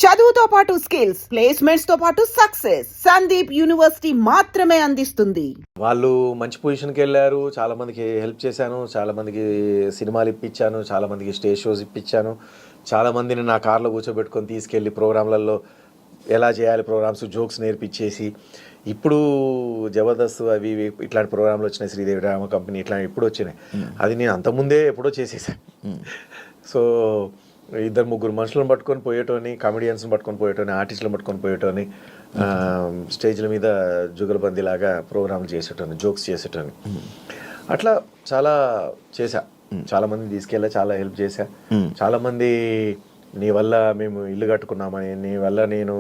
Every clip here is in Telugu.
చదువుతో పాటు స్కిల్స్, ప్లేస్మెంట్స్ తో పాటు సక్సెస్ సందీప్ యూనివర్సిటీ మాత్రమే అందిస్తుంది. వాళ్ళు మంచి పొజిషన్కి వెళ్ళారు. చాలా మందికి హెల్ప్ చేశాను, చాలా మందికి సినిమాలు ఇప్పించాను, చాలా మందికి స్టేజ్ షోస్ ఇప్పించాను, చాలా మందిని నా కార్లో కూర్చోబెట్టుకొని తీసుకెళ్ళి ప్రోగ్రాంలలో ఎలా చేయాలి ప్రోగ్రామ్స్ జోక్స్ నేర్పించేసి, ఇప్పుడు జబర్దస్త్ అవి ఇవి ఇట్లాంటి ప్రోగ్రాంలు వచ్చినాయి, శ్రీదేవి డ్రామా కంపెనీ ఇట్లాంటి ఇప్పుడు వచ్చినాయి. అది నేను అంతకుముందే ఎప్పుడో చేసేసాను. సో ఇద్దరు ముగ్గురు మనుషులను పట్టుకొని పోయేటోని, కామెడియన్స్ని పట్టుకొని పోయేటోని, ఆర్టిస్టులను పట్టుకొని పోయేటోని, స్టేజ్ల మీద జుగల్బందీ లాగా ప్రోగ్రాంలు చేసేటోని, జోక్స్ చేసేటోని. అట్లా చాలా చేశా. చాలామంది తీసుకెళ్ళా, చాలా హెల్ప్ చేశా. చాలామంది నీ వల్ల మేము ఇల్లు కట్టుకున్నామని, నీ వల్ల నేను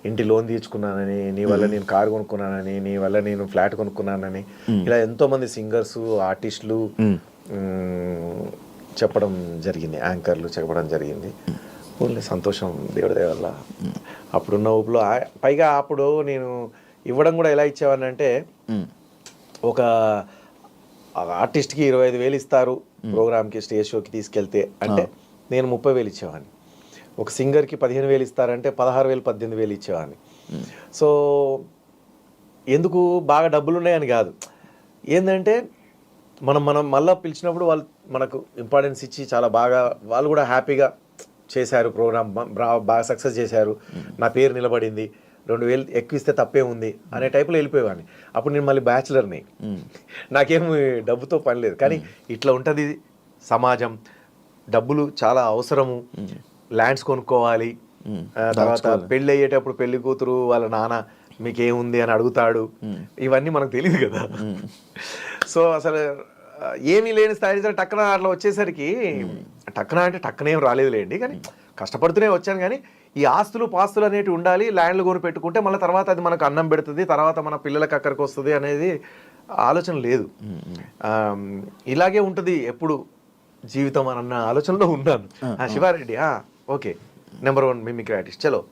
ఇంటి లోన్ తీర్చుకున్నానని, నీ వల్ల నేను కారు కొనుక్కున్నానని, నీ వల్ల నేను ఫ్లాట్ కొనుక్కున్నానని, ఇలా ఎంతోమంది సింగర్సు, ఆర్టిస్టులు చెప్పడం జరిగింది, యాంకర్లు చెప్పడం జరిగింది. ఓన్లీ సంతోషం, దేవుడి దయ వల్ల. అప్పుడున్న ఊపులో పైగా అప్పుడు నేను ఇవ్వడం కూడా ఎలా ఇచ్చేవాడిని అంటే, ఒక ఆర్టిస్ట్కి 25,000 ఇస్తారు ప్రోగ్రామ్కి, స్టేజ్ షోకి తీసుకెళ్తే అంటే నేను 30,000 ఇచ్చేవాడిని. ఒక సింగర్కి 15,000 ఇస్తారంటే 16,000 18,000 ఇచ్చేవాడిని. సో ఎందుకు బాగా డబ్బులు ఉన్నాయని కాదు, ఏంటంటే మనం మళ్ళీ పిలిచినప్పుడు వాళ్ళు మనకు ఇంపార్టెన్స్ ఇచ్చి చాలా బాగా, వాళ్ళు కూడా హ్యాపీగా చేశారు, ప్రోగ్రామ్ బాగా సక్సెస్ చేశారు, నా పేరు నిలబడింది, 2,000 ఎక్కువ ఇస్తే తప్పే ఉంది అనే టైప్లో వెళ్ళిపోయేవాడిని. అప్పుడు నేను మళ్ళీ బ్యాచులర్ని, నాకేమి డబ్బుతో పని లేదు. కానీ ఇట్లా ఉంటుంది సమాజం, డబ్బులు చాలా అవసరము, ల్యాండ్స్ కొనుక్కోవాలి, తర్వాత పెళ్ళి అయ్యేటప్పుడు పెళ్లి కూతురు వాళ్ళ నాన్న మీకేముంది అని అడుగుతాడు, ఇవన్నీ మనకు తెలియదు కదా. సో అసలు ఏమీ లేని స్థాయి టక్కన అట్లా వచ్చేసరికి, టక్కన అంటే టక్కనేం రాలేదులేండి, కానీ కష్టపడుతూనే వచ్చాను. కానీ ఈ ఆస్తులు పాస్తులు అనేవి ఉండాలి, ల్యాండ్లు కొని పెట్టుకుంటే మళ్ళీ తర్వాత అది మనకు అన్నం పెడుతుంది, తర్వాత మన పిల్లలకి అక్కడికి వస్తుంది అనేది ఆలోచన లేదు. ఇలాగే ఉంటుంది ఎప్పుడు జీవితం అన్న ఆలోచనలో ఉన్నాను. Siva Reddy okay, number 1 mimicry artist, చలో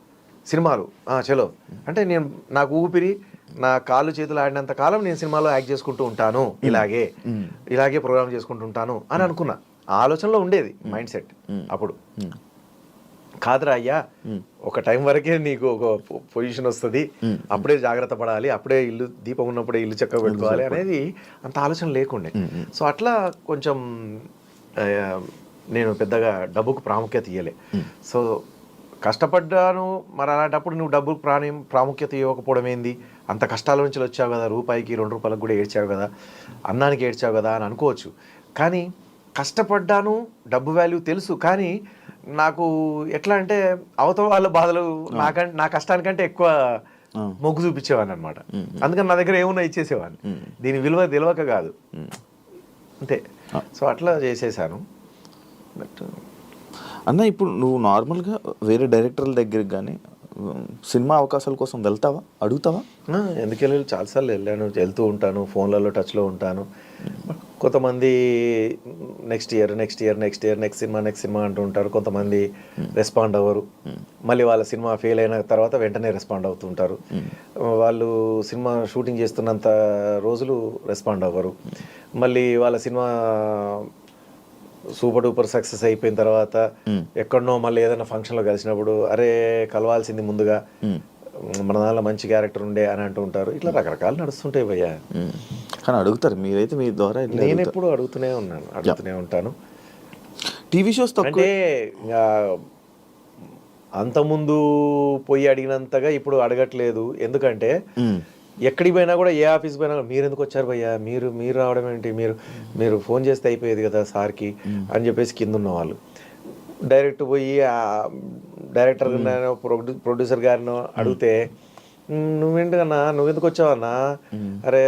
సినిమాలు చలో అంటే నేను నాకు ఊపిరి, నా కాళ్ళు చేతులు ఆడినంత కాలం నేను సినిమాలో యాక్ట్ చేసుకుంటూ ఉంటాను, ఇలాగే ప్రోగ్రామ్ చేసుకుంటూ ఉంటాను అని అనుకున్నా. ఆ ఆలోచనలో ఉండేది మైండ్ సెట్. అప్పుడు కాదురా అయ్యా, ఒక టైం వరకే నీకు ఒక పొజిషన్ వస్తుంది, అప్పుడే జాగ్రత్త పడాలి, అప్పుడే ఇల్లు దీపం ఉన్నప్పుడే ఇల్లు చక్కగా పెట్టుకోవాలి అనేది అంత ఆలోచన లేకుండే. సో అట్లా కొంచెం నేను పెద్దగా డబ్బుకు ప్రాముఖ్యత ఇవ్వలే. సో కష్టపడ్డాను, మరి అలాంటప్పుడు నువ్వు డబ్బుకు ప్రాముఖ్యత ఇవ్వకపోవడం ఏంది, అంత కష్టాల నుంచి వచ్చావు కదా, రూపాయికి 2 రూపాయలకు కూడా ఏడ్చావు కదా, అన్నానికి ఏడ్చావు కదా అని అనుకోవచ్చు. కానీ కష్టపడ్డాను, డబ్బు వాల్యూ తెలుసు. కానీ నాకు ఎట్లా అంటే అవతల వాళ్ళ బాధలు నా కష్టానికంటే ఎక్కువ మొగ్గు చూపించేవాడిని అనమాట. అందుకని నా దగ్గర ఏమున్నా ఇచ్చేసేవాడిని, దీని విలువ తెలియక కాదు, అంతే. సో అట్లా చేసేసాను. బట్ అన్న, ఇప్పుడు నువ్వు నార్మల్గా వేరే డైరెక్టర్ల దగ్గరికి కానీ సినిమా అవకాశాల కోసం వెళ్తావా, అడుగుతావా? ఎందుకు వెళ్ళాలి, చాలాసార్లు వెళ్ళాను, వెళ్తూ ఉంటాను, ఫోన్లలో టచ్లో ఉంటాను. కొంతమంది నెక్స్ట్ ఇయర్ నెక్స్ట్ సినిమా అంటూ ఉంటారు. కొంతమంది రెస్పాండ్ అవ్వరు, మళ్ళీ వాళ్ళ సినిమా ఫెయిల్ అయిన తర్వాత వెంటనే రెస్పాండ్ అవుతూ ఉంటారు. వాళ్ళు సినిమా షూటింగ్ చేస్తున్నంత రోజులు రెస్పాండ్ అవ్వరు. మళ్ళీ వాళ్ళ సినిమా సూపర్ డూపర్ సక్సెస్ అయిపోయిన తర్వాత ఎక్కడనో మళ్ళీ ఏదైనా ఫంక్షన్లో కలిసినప్పుడు అరే కలవాల్సింది ముందుగా, మన దానిలో మంచి క్యారెక్టర్ ఉండే అని అంటూ ఉంటారు. ఇట్లా రకరకాలు నడుస్తుంటాయి భయ్యా. కానీ అడుగుతారు మీరైతే, మీ ద్వారా నేను ఎప్పుడు అడుగుతూనే ఉంటాను. టీవీ షోస్ అంటే అంతకుముందు పోయి అడిగినంతగా ఇప్పుడు అడగట్లేదు. ఎందుకంటే ఎక్కడికి పోయినా కూడా, ఏ ఆఫీస్ పోయినా మీరు ఎందుకు వచ్చారు భయ్యా, మీరు రావడం ఏంటి, మీరు ఫోన్ చేస్తే అయిపోయేది కదా సార్కి అని చెప్పేసి కింద ఉన్న వాళ్ళు డైరెక్ట్ పోయి డైరెక్టర్ ప్రొడ్యూసర్ గారినో అడిగితే, నువ్వేంటన్నా, నువ్వెందుకు వచ్చావన్నా, అరే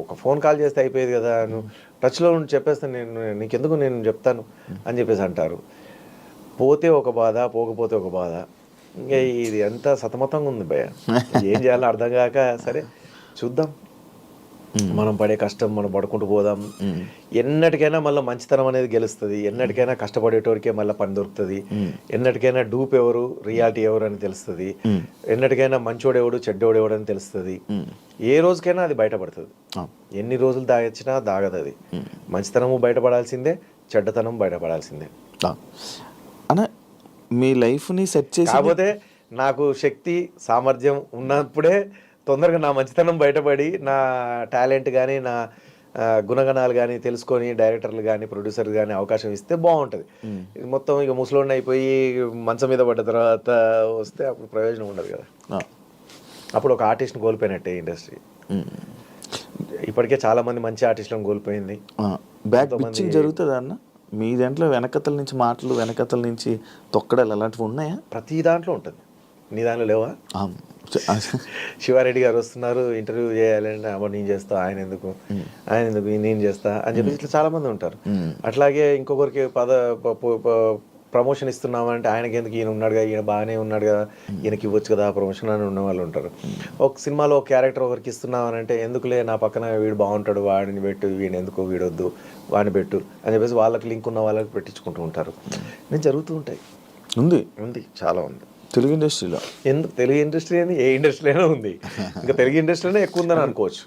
ఒక ఫోన్ కాల్ చేస్తే అయిపోయేది కదా, నువ్వు టచ్లో ఉండి చెప్పేస్తాను, నీకెందుకు, నేను చెప్తాను అని చెప్పేసి అంటారు. పోతే ఒక బాధ, పోకపోతే ఒక బాధ. ఇంకా ఇది ఎంత సతమతంగా ఉంది భయ్య, ఏం చేయాలో అర్థం కాక, సరే చూద్దాం, మనం పడే కష్టం మనం పడుకుంటూ పోదాం. ఎన్నటికైనా మళ్ళీ మంచితనం అనేది గెలుస్తుంది, ఎన్నటికైనా కష్టపడేటోడికే మళ్ళీ పని దొరుకుతుంది, ఎన్నటికైనా డూప్ ఎవరు రియాలిటీ ఎవరు అని తెలుస్తుంది, ఎన్నటికైనా మంచోడెవడు చెడ్డోడెవడు అని తెలుస్తుంది. ఏ రోజుకైనా అది బయటపడుతుంది. ఎన్ని రోజులు దాగచ్చినా దాగదు అది. మంచితనము బయటపడాల్సిందే, చెడ్డతనం బయటపడాల్సిందే. అన్న, మీ లైఫ్ని సెట్ చేసి కాకపోతే నాకు శక్తి సామర్థ్యం ఉన్నప్పుడే తొందరగా నా మంచితనం బయటపడి నా టాలెంట్ కానీ నా గుణగణాలు కానీ తెలుసుకొని డైరెక్టర్లు కానీ ప్రొడ్యూసర్లు కానీ అవకాశం ఇస్తే బాగుంటుంది. ఇది మొత్తం ఇక ముసలోడిని అయిపోయి మంచం మీద పడ్డ తర్వాత వస్తే అప్పుడు ప్రయోజనం ఉండదు కదా. అప్పుడు ఒక ఆర్టిస్ట్ని కోల్పోయినట్టే ఇండస్ట్రీ. ఇప్పటికే చాలా మంది మంచి ఆర్టిస్టులను కోల్పోయింది. బ్యాక్ పిచ్చింగ్ జరుగుతుందా అన్న మీ దాంట్లో? వెనకతల నుంచి మాటలు, వెనకతల నుంచి తొక్కడాలు అలాంటివి ఉన్నాయా? ప్రతి దాంట్లో ఉంటుంది. నీ దాంట్లో లేవా? శివారెడ్డి గారు వస్తున్నారు ఇంటర్వ్యూ చేయాలంటే అమ్మ నేను చేస్తా, ఆయన ఎందుకు నేను చేస్తా అని చెప్పేసి ఇట్లా చాలా మంది ఉంటారు. అట్లాగే ఇంకొకరికి ప్రమోషన్ ఇస్తున్నామంటే ఆయనకి ఎందుకు, ఈయన ఉన్నాడు కదా, ఈయన బాగానే ఉన్నాడు కదా, ఈయనకి ఇవ్వచ్చు కదా ప్రమోషన్ అని ఉన్న వాళ్ళు ఉంటారు. ఒక సినిమాలో ఒక క్యారెక్టర్ ఒకరికి ఇస్తున్నామనంటే ఎందుకులే నా పక్కన వీడు బాగుంటాడు వాడిని పెట్టు, వీడిని ఎందుకు వీడొద్దు వాడిని పెట్టు అని చెప్పేసి వాళ్ళకి లింక్ ఉన్న వాళ్ళకి పెట్టించుకుంటూ ఉంటారు. నేను జరుగుతూ ఉంటాయి. ఉంది చాలా ఉంది తెలుగు ఇండస్ట్రీలో. ఎందుకు తెలుగు ఇండస్ట్రీ అని ఏ ఇండస్ట్రీలోనే ఉంది, ఇంకా తెలుగు ఇండస్ట్రీలోనే ఎక్కువ ఉందని అనుకోవచ్చు.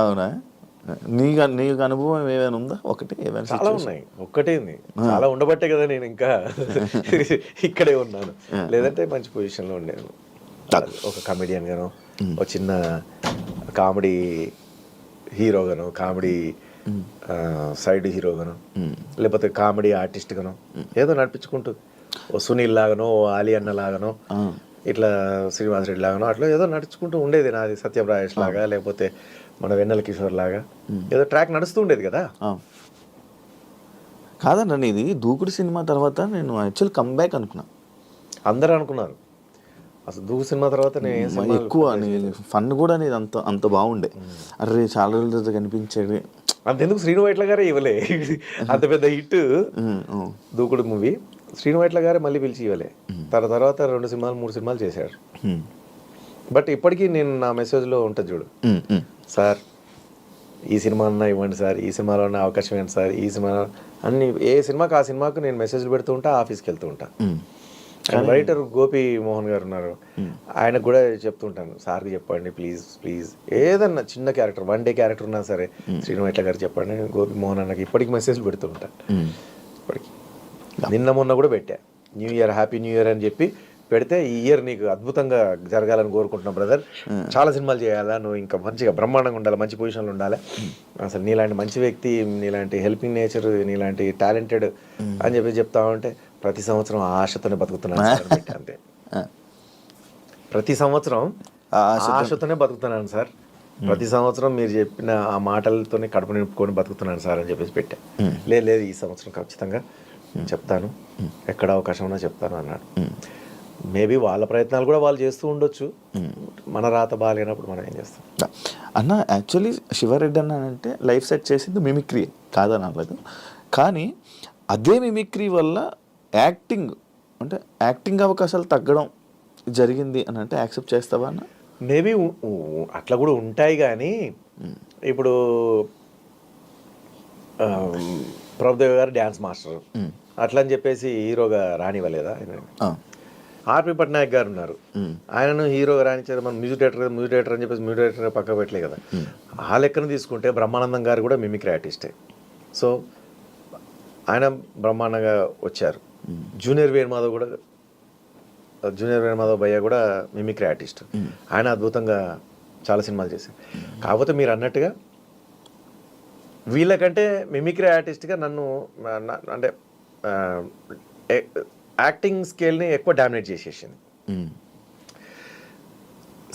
అవునా? నీకు అనుభవం ఏమైనా ఉందా? ఒకటి ఏమైనా? చాలా ఉన్నాయి. ఒక్కటే ఉంది, చాలా ఉండబట్టే కదా నేను ఇంకా ఇక్కడే ఉన్నాను. లేదంటే మంచి పొజిషన్లో ఉండేను. ఒక కమెడియన్ గాను, ఒక చిన్న కామెడీ హీరోగాను, కామెడీ సైడ్ హీరోగాను, లేకపోతే కామెడీ ఆర్టిస్ట్ గాను ఏదో నడిపించుకుంటూ ఓ సునీల్ లాగానో, ఓ ఆలీ అన్న లాగానో, ఇట్లా శ్రీనివాస్ రెడ్డి లాగానో అట్లా ఏదో నడుచుకుంటూ ఉండేది నాది. సత్యప్రాయేష్ లాగా, లేకపోతే మన వెన్నెల కిషోర్ లాగా ఏదో ట్రాక్ నడుస్తూ ఉండేది కదా. కాదన్న, ఇది దూకుడు సినిమా తర్వాత నేను యాక్చువల్ కమ్బ్యాక్ అనుకున్నా. అందరూ అనుకున్నారు. అసలు దూకుడు సినిమా తర్వాత నేను ఎక్కువ ఫన్ కూడా అనేది అంత బాగుండే. అరే చాలా రోజుల కనిపించేది. అంతెందుకు శ్రీను వైట్ల గారే ఇవ్వలే అంత పెద్ద హిట్ దూకుడు మూవీ. శ్రీను వైట్ల గారే మళ్ళీ పిలిచి ఇవ్వలే. తర్వాత 2 సినిమాలు 3 సినిమాలు చేశాడు. బట్ ఇప్పటికీ నేను నా మెసేజ్లో ఉంటుంది చూడు, సార్ ఈ సినిమా అన్నా ఇవ్వండి సార్, ఈ సినిమాలో ఉన్న అవకాశం ఏంటి సార్, ఈ సినిమా అన్ని ఏ సినిమాకి ఆ సినిమాకు నేను మెసేజ్లు పెడుతూ ఉంటా, ఆఫీస్కి వెళ్తూ ఉంటా. రైటర్ గోపి మోహన్ గారు ఉన్నారు, ఆయనకు కూడా చెప్తుంటాను, సార్కి చెప్పండి ప్లీజ్ ఏదన్నా చిన్న క్యారెక్టర్ 1 డే క్యారెక్టర్ ఉన్నా సరే శ్రీను వైట్ల గారు చెప్పండి. గోపి మోహన్ అన్నకి ఇప్పటికి మెసేజ్లు పెడుతూ ఉంటాను. ఇప్పటికి నిన్న మొన్న కూడా పెట్టా, new year happy new year అని చెప్పి పెడితే, ఈ ఇయర్ నీకు అద్భుతంగా జరగాలని కోరుకుంటున్నాం బ్రదర్, చాలా సినిమాలు చేయాలా, నువ్వు ఇంకా మంచిగా బ్రహ్మాండంగా ఉండాలి, మంచి పొజిషన్లో ఉండాలి, అసలు నీలాంటి మంచి వ్యక్తి, నీలాంటి హెల్పింగ్ నేచర్, నీలాంటి టాలెంటెడ్ అని చెప్పి చెప్తా ఉంటే ప్రతి సంవత్సరం ఆశతోనే బతుకుతున్నాను సార్ అంతే. ప్రతి సంవత్సరం ఆశతోనే బతుకుతున్నాను సార్, ప్రతి సంవత్సరం మీరు చెప్పిన ఆ మాటలతోనే కడుపు నింపుకొని బతుకుతున్నాను సార్ అని చెప్పేసి పెట్టా. లేదు ఈ సంవత్సరం ఖచ్చితంగా చెప్తాను, ఎక్కడ అవకాశం ఉన్నా చెప్తాను అన్నాడు. మేబీ వాళ్ళ ప్రయత్నాలు కూడా వాళ్ళు చేస్తూ ఉండొచ్చు, మన రాత బాగాలేనప్పుడు మనం ఏం చేస్తాం అన్న. యాక్చువల్లీ శివారెడ్డి అన్న అంటే లైఫ్ సెట్ చేసింది మిమిక్రీ కాదని అనలేదు, కానీ అదే మిమిక్రీ వల్ల యాక్టింగ్ అవకాశాలు తగ్గడం జరిగింది అని అంటే యాక్సెప్ట్ చేస్తావా అన్న? మేబీ అట్లా కూడా ఉంటాయి, కానీ ఇప్పుడు ప్రభుదేవ్ గారు డ్యాన్స్ మాస్టర్ అట్లా అని చెప్పేసి హీరోగా రానివ్వలేదా? ఆర్పి పట్నాయక్ గారు ఉన్నారు, ఆయనను హీరోగా రాణించారు. మన మ్యూజిక్ డైరెక్టర్ అని చెప్పేసి మ్యూజిక్ డైరెక్టర్ పక్క పెట్టలే కదా. ఆ లెక్కను తీసుకుంటే బ్రహ్మానందం గారు కూడా మిమిక్రీ ఆర్టిస్టే. సో ఆయన బ్రహ్మాండంగా వచ్చారు. జూనియర్ వేణుమాధవ్ భయ్య కూడా మిమిక్రీ ఆర్టిస్ట్, ఆయన అద్భుతంగా చాలా సినిమాలు చేశారు. కాకపోతే మీరు అన్నట్టుగా వీళ్ళకంటే మిమిక్రీ ఆర్టిస్ట్గా నన్ను అంటే యాక్టింగ్ స్కేల్ని ఎక్కువ డామినేట్ చేసేసింది.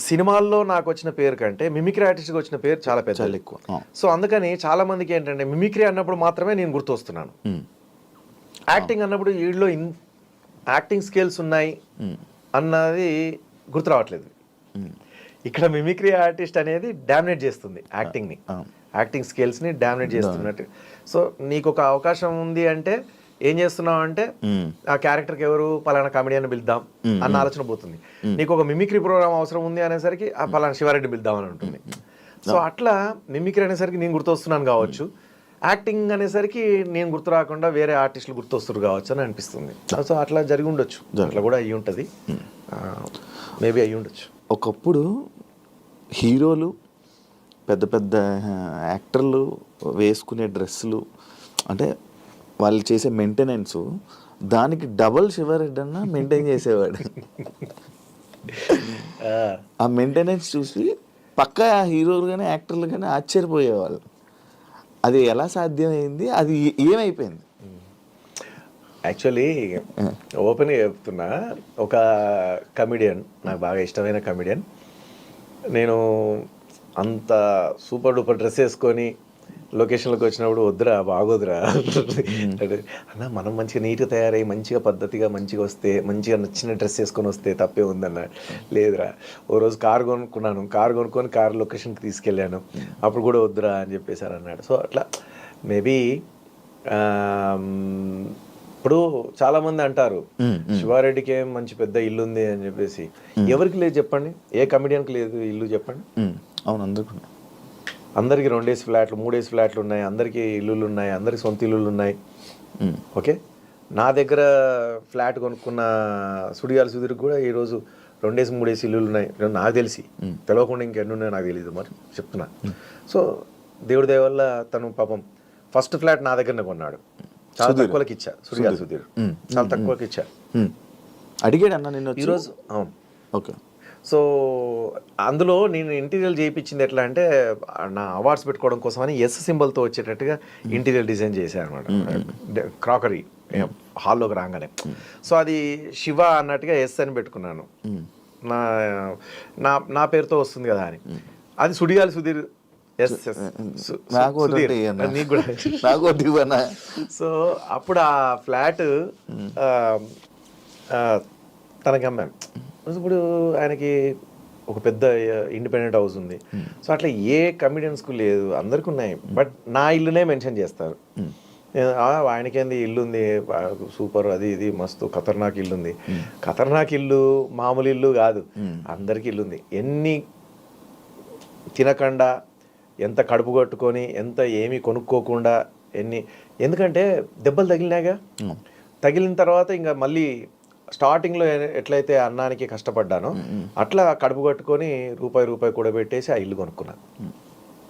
సినిమాల్లో నాకు వచ్చిన పేరు కంటే మిమిక్రీ ఆర్టిస్ట్కి వచ్చిన పేరు చాలా ఎక్కువ. సో అందుకని చాలా మందికి ఏంటంటే మిమిక్రీ అన్నప్పుడు మాత్రమే నేను గుర్తొస్తున్నాను. యాక్టింగ్ అన్నప్పుడు వీళ్ళలో యాక్టింగ్ స్కిల్స్ ఉన్నాయి అన్నది గుర్తు రావట్లేదు. ఇక్కడ మిమిక్రీ ఆర్టిస్ట్ అనేది డామినేట్ చేస్తుంది యాక్టింగ్ని, యాక్టింగ్ స్కిల్స్ని డామినేట్ చేస్తున్నట్టు. సో నీకు ఒక అవకాశం ఉంది అంటే ఏం చేస్తున్నావు అంటే ఆ క్యారెక్టర్కి ఎవరు పలానా కామెడియన్ పిలుద్దాం అన్న ఆలోచన పోతుంది. నీకు ఒక మిమిక్రీ ప్రోగ్రామ్ అవసరం ఉంది అనేసరికి ఆ పలానా శివారెడ్డి పిలుద్దాం అని ఉంటుంది. సో అట్లా మిమిక్రీ అనేసరికి నేను గుర్తొస్తున్నాను కావచ్చు, యాక్టింగ్ అనేసరికి నేను గుర్తు రాకుండా వేరే ఆర్టిస్టులు గుర్తొస్తారు కావచ్చు అని అనిపిస్తుంది. సో అట్లా జరిగి ఉండొచ్చు, అట్లా కూడా అయ్యి ఉంటుంది, మేబీ అయ్యి ఉండొచ్చు. ఒకప్పుడు హీరోలు పెద్ద పెద్ద యాక్టర్లు వేసుకునే డ్రెస్సులు అంటే వాళ్ళు చేసే మెయింటెనెన్స్ దానికి డబల్ శివారెడ్డి అన్న మెయింటైన్ చేసేవాడు. ఆ మెయింటెనెన్స్ చూసి పక్కా హీరోలు కానీ యాక్టర్లు కానీ ఆశ్చర్యపోయేవాళ్ళు. అది ఎలా సాధ్యమైంది, అది ఏమైపోయింది? యాక్చువల్లీ ఓపెన్గా చెప్తున్నా, ఒక కమిడియన్, నాకు బాగా ఇష్టమైన కమిడియన్, నేను అంత సూపర్ డూపర్ డ్రెస్ వేసుకొని లొకేషన్లోకి వచ్చినప్పుడు వద్దురా బాగోదురా అంటే, అన్న మనం మంచిగా నీట్గా తయారై మంచిగా పద్ధతిగా మంచిగా వస్తే, మంచిగా నచ్చిన డ్రెస్ వేసుకొని వస్తే తప్పే ఉందన్న. లేదురా, ఓ రోజు కారు కొనుక్కొని కారు లొకేషన్కి తీసుకెళ్ళాను, అప్పుడు కూడా వద్దురా అని చెప్పేశారు అన్నాడు. సో అట్లా మేబీ ఇప్పుడు చాలా మంది అంటారు శివారెడ్డికి ఏం మంచి పెద్ద ఇల్లు ఉంది అని చెప్పేసి. ఎవరికి లేదు చెప్పండి? ఏ కమిడియన్కి లేదు ఇల్లు చెప్పండి? అవును, అందరికి 2 ఫ్లాట్లు 3 ఫ్లాట్లు ఉన్నాయి, అందరికి ఇల్లులు ఉన్నాయి, అందరికి సొంత ఇల్లులు ఉన్నాయి. ఓకే, నా దగ్గర ఫ్లాట్ కొనుక్కున్న సుడిగాలి సుధీర్కి కూడా ఈరోజు 2 3 ఇల్లులు ఉన్నాయి నాకు తెలిసి. తెలియకుండా ఇంకెన్ని ఉన్నాయో నాకు తెలియదు, మరి చెప్తున్నా. సో దేవుడి దయ వల్ల తను పాపం ఫస్ట్ ఫ్లాట్ నా దగ్గరనే కొన్నాడు. చాలా తక్కువకి ఇచ్చా, సుడిగాలి సుధీర్ చాలా తక్కువకి ఇచ్చా. అడిగాడు అన్న నిన్ను ఈరోజు. అవును, ఓకే. సో అందులో నేను ఇంటీరియర్ చేయించింది ఎట్లా అంటే, నా అవార్డ్స్ పెట్టుకోవడం కోసం అని ఎస్ సింబల్తో వచ్చేటట్టుగా ఇంటీరియర్ డిజైన్ చేశాను అనమాట. క్రాకరీ హాల్లోకి రాగానే. సో అది శివ అన్నట్టుగా ఎస్ అని పెట్టుకున్నాను, నా నా నా పేరుతో వస్తుంది కదా అని. అది సుడిగాలి సుధీర్ ఎస్ ఎస్ నీకు కూడా. సో అప్పుడు ఆ ఫ్లాట్ తనకి అమ్మాను. ఇప్పుడు ఆయనకి ఒక పెద్ద ఇండిపెండెంట్ హౌస్ ఉంది. సో అట్లా ఏ కమిడియన్స్కు లేదు, అందరికి ఉన్నాయి. బట్ నా ఇల్లునే మెన్షన్ చేస్తారు. ఆయనకేంది ఇల్లు ఉంది సూపర్, అది ఇది మస్తు ఖతర్నాక్ ఇల్లు ఉంది. ఖతర్నాక్ ఇల్లు మామూలు ఇల్లు కాదు, అందరికి ఇల్లు ఉంది. ఎన్ని తినకుండా, ఎంత కడుపు కట్టుకొని, ఎంత ఏమీ కొనుక్కోకుండా, ఎందుకంటే దెబ్బలు తగిలినాగా, తగిలిన తర్వాత ఇంకా మళ్ళీ స్టార్టింగ్లో ఎట్లయితే అన్నానికి కష్టపడ్డానో అట్లా కడుపు కట్టుకొని రూపాయి కూడా పెట్టేసి ఆ ఇల్లు కొనుక్కున్నాను.